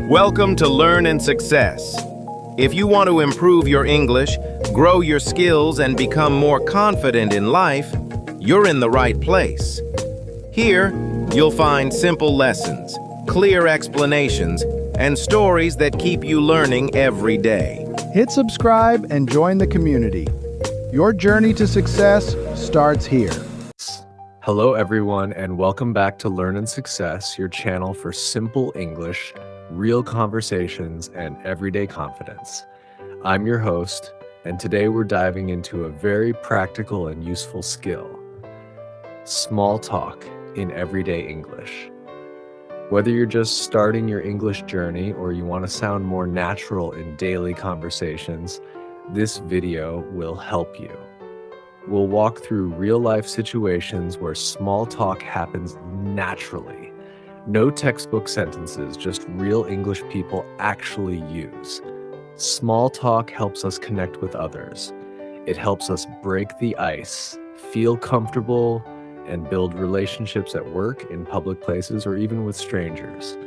Welcome to Learn and Success. If you want to improve your English, grow your skills, and become more confident in life, you're in the right place. Here, you'll find simple lessons, clear explanations, and stories that keep you learning every day. Hit subscribe and join the community. Your journey to success starts here. Hello, everyone, and welcome back to Learn and Success, your channel for simple English, real conversations, and everyday confidence. I'm your host, and today we're diving into a very practical and useful skill: small talk in everyday English. Whether you're just starting your English journey or you want to sound more natural in daily conversations, this video will help you. We'll walk through real-life situations where small talk happens naturally. No textbook sentences, just real English people actually use. Small talk helps us connect with others. It helps us break the ice, feel comfortable, and build relationships at work, in public places, or even with strangers.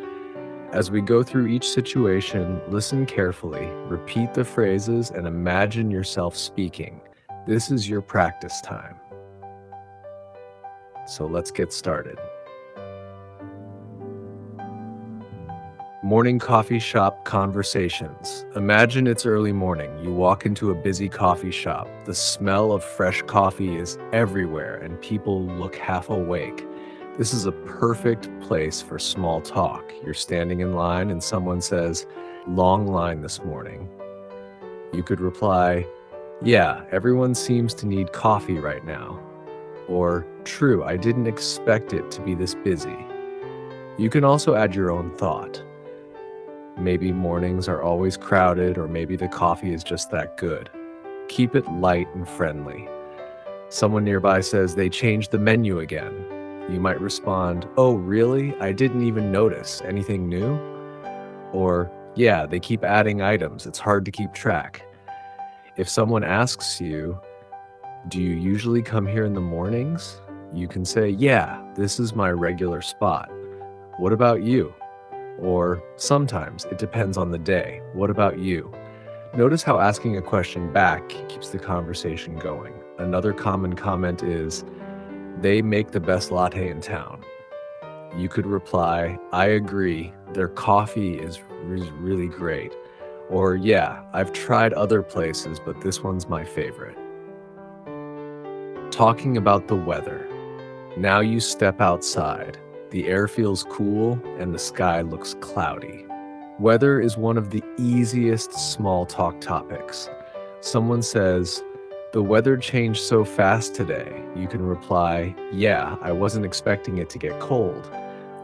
As we go through each situation, listen carefully, repeat the phrases, and imagine yourself speaking. This is your practice time. So let's get started. Morning coffee shop conversations. Imagine it's early morning. You walk into a busy coffee shop. The smell of fresh coffee is everywhere and people look half awake. This is a perfect place for small talk. You're standing in line and someone says, "Long line this morning." You could reply, "Yeah, everyone seems to need coffee right now." Or, "True, I didn't expect it to be this busy." You can also add your own thought. Maybe mornings are always crowded, or maybe the coffee is just that good. Keep it light and friendly. Someone nearby says they changed the menu again. You might respond, "Oh, really? I didn't even notice. Anything new?" Or, "Yeah, they keep adding items. It's hard to keep track." If someone asks you, "Do you usually come here in the mornings?" you can say, "Yeah, this is my regular spot. What about you?" Or, "Sometimes, it depends on the day. What about you?" Notice how asking a question back keeps the conversation going. Another common comment is, "They make the best latte in town." You could reply, "I agree. Their coffee is really great." Or, "Yeah, I've tried other places, but this one's my favorite." Talking about the weather. Now you step outside. The air feels cool and the sky looks cloudy. Weather is one of the easiest small talk topics. Someone says, "The weather changed so fast today." You can reply, "Yeah, I wasn't expecting it to get cold."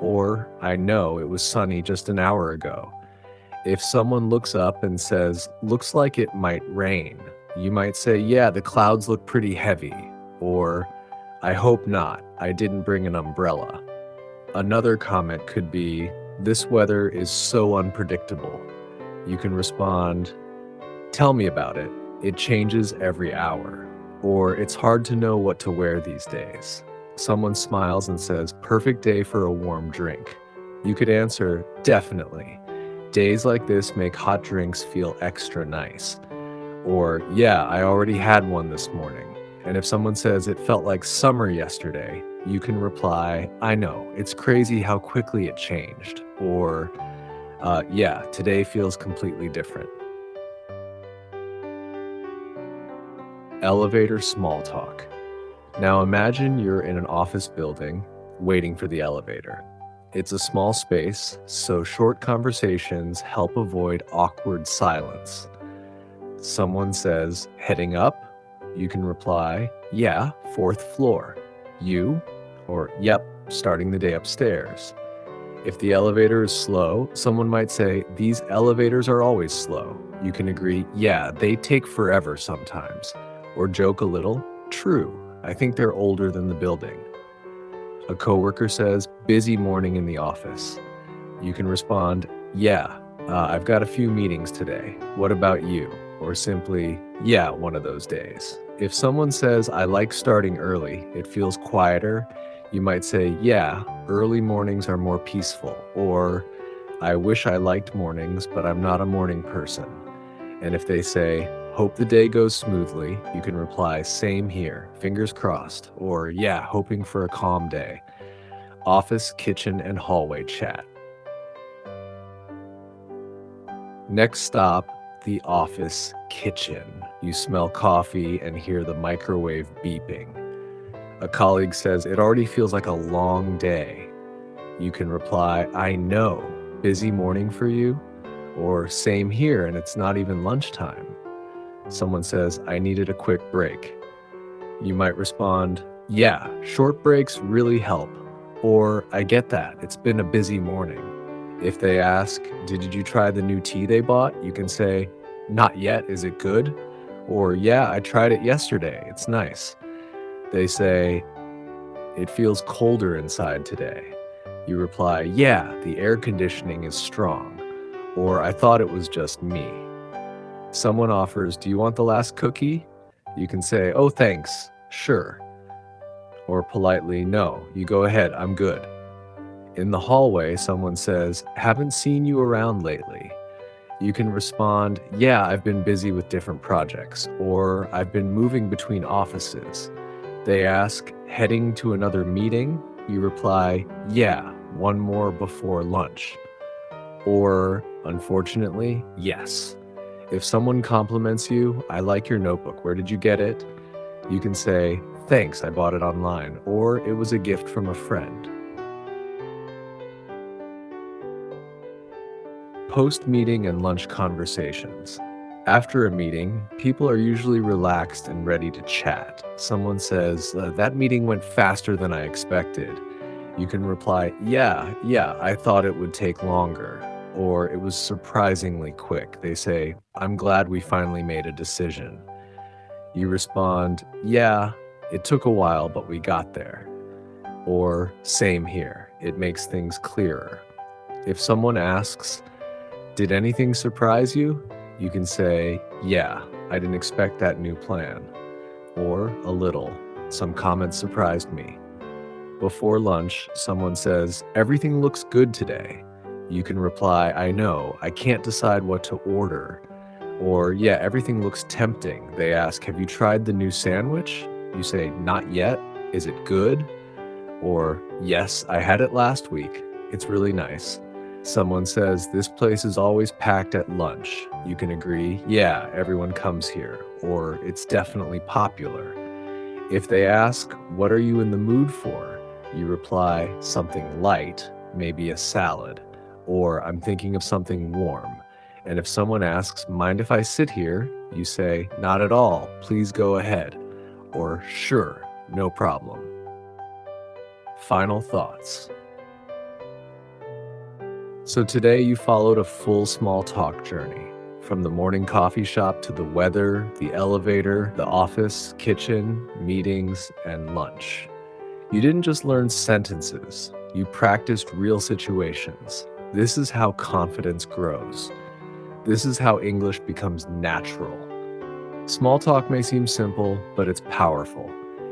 Or, "I know, it was sunny just an hour ago." If someone looks up and says, "Looks like it might rain," you might say, "Yeah, the clouds look pretty heavy." Or, "I hope not. I didn't bring an umbrella." Another comment could be, "This weather is so unpredictable." You can respond, "Tell me about it. It changes every hour." Or, "It's hard to know what to wear these days." Someone smiles and says, "Perfect day for a warm drink." You could answer, "Definitely. Days like this make hot drinks feel extra nice." Or, "Yeah, I already had one this morning." And if someone says it felt like summer yesterday, you can reply, "I know, it's crazy how quickly it changed." Or, "Yeah, today feels completely different." Elevator small talk. Now imagine you're in an office building waiting for the elevator. It's a small space, so short conversations help avoid awkward silence. Someone says, "Heading up?" You can reply, "Yeah, 4th floor. You?" Or, "Yep, starting the day upstairs." If the elevator is slow, someone might say, "These elevators are always slow." You can agree, "Yeah, they take forever sometimes." Or joke a little, "True, I think they're older than the building." A coworker says, "Busy morning in the office." You can respond, "Yeah, I've got a few meetings today. What about you?" Or simply, "Yeah, one of those days." If someone says, "I like starting early, it feels quieter," you might say, "Yeah, early mornings are more peaceful." Or, I wish I liked mornings, but I'm not a morning person. And if they say, hope the day goes smoothly, you can reply, same here, fingers crossed, or yeah, hoping for a calm day. Office, kitchen, and hallway chat. Next stop, the office kitchen. You smell coffee and hear the microwave beeping. A colleague says, it already feels like a long day. You can reply, I know, busy morning for you? Or same here and it's not even lunchtime. Someone says, I needed a quick break. You might respond, yeah, short breaks really help. Or I get that, it's been a busy morning. If they ask, did you try the new tea they bought? You can say, not yet, is it good? Or yeah, I tried it yesterday, it's nice. They say, it feels colder inside today. You reply, yeah, the air conditioning is strong. Or I thought it was just me. Someone offers, do you want the last cookie? You can say, oh, thanks, sure. Or politely, no, you go ahead, I'm good. In the hallway, someone says, haven't seen you around lately. You can respond, yeah, I've been busy with different projects, or I've been moving between offices. They ask, heading to another meeting? You reply, yeah, one more before lunch. Or, unfortunately, yes. If someone compliments you, I like your notebook, where did you get it? You can say, thanks, I bought it online, or it was a gift from a friend. Post-meeting and lunch conversations. After a meeting, people are usually relaxed and ready to chat. Someone says, that meeting went faster than I expected. You can reply, yeah, I thought it would take longer. Or it was surprisingly quick. They say, I'm glad we finally made a decision. You respond, yeah, it took a while, but we got there. Or same here. It makes things clearer. If someone asks, did anything surprise you? You can say, yeah, I didn't expect that new plan. Or a little. Some comments surprised me. Before lunch, someone says, everything looks good today. You can reply, I know, I can't decide what to order. Or, yeah, everything looks tempting. They ask, have you tried the new sandwich? You say, not yet. Is it good? Or, yes, I had it last week. It's really nice. Someone says, this place is always packed at lunch. You can agree, yeah, everyone comes here. Or, it's definitely popular. If they ask, what are you in the mood for? You reply, something light, maybe a salad. Or, I'm thinking of something warm. And if someone asks, mind if I sit here? You say, not at all, please go ahead. Or, sure, no problem. Final thoughts. So today you followed a full small talk journey, from the morning coffee shop to the weather, the elevator, the office, kitchen, meetings, and lunch. You didn't just learn sentences, you practiced real situations. This is how confidence grows. This is how English becomes natural. Small talk may seem simple, but it's powerful.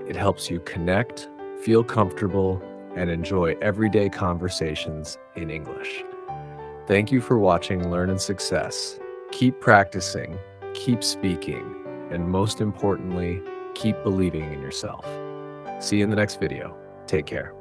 It helps you connect, feel comfortable, and enjoy everyday conversations in English. Thank you for watching Learn and Success. Keep practicing, keep speaking, and most importantly, keep believing in yourself. See you in the next video. Take care.